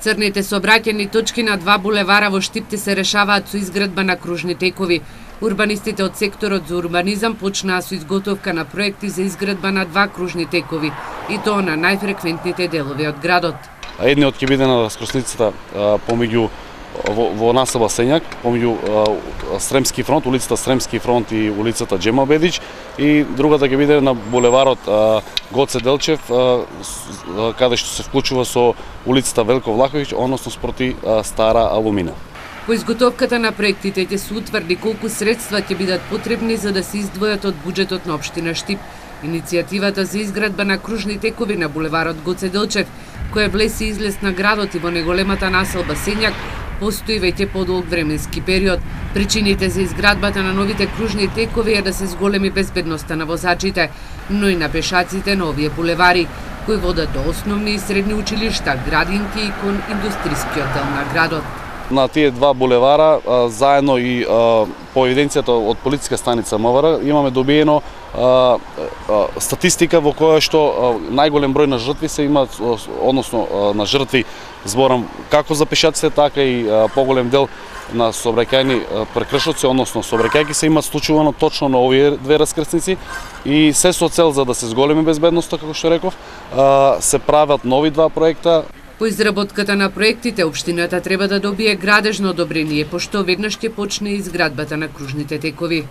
Црните сообраќајни точки на два булевара во Штипте се решаваат со изградба на кружни текови. Урбанистите од секторот за урбанизам почнаа со изготовка на проекти за изградба на два кружни текови, и тоа на најфреквентните делови од градот. Едниот ќе биде на раскрсницата помеѓу во населба Сењак, помеѓу Сремски фронт, улицата Сремски фронт и улицата Джема Бедич, и другата ќе биде на булеварот Гоце Делчев, каде што се вклучува со улицата Велко Влаховиќ, односно спроти Стара Алумина. По изготовката на проектите ќе се утврди колку средства ќе бидат потребни за да се издвојат од буџетот на општина Штип. Иницијативата за изградба на кружни текови на булеварот Гоце Делчев, која влеси излез на градот и во неголемата населба Сењак, постои веќе подолг временски период. Причините за изградбата на новите кружни текови е да се зголеми безбедноста на возачите, но и на пешаците на овие булевари, кои водат до основни и средни училишта, градинки и кон индустријскиот дел на градот. На тие два булевара, заедно и по евиденцијата од полициска станица МВР, имаме добиено статистика во која што најголем број на жртви се има, односно на жртви зборам како за пешаците, така и поголем дел на сообраќајни прекршоци, односно сообраќајки се имат случувано точно на овие две раскрсници, и се со цел за да се зголеми безбедноста, како што реков, се прават нови два проекта. По изработката на проектите, општината треба да добие градежно одобрение, пошто веднаш ќе почне изградбата на кружните текови.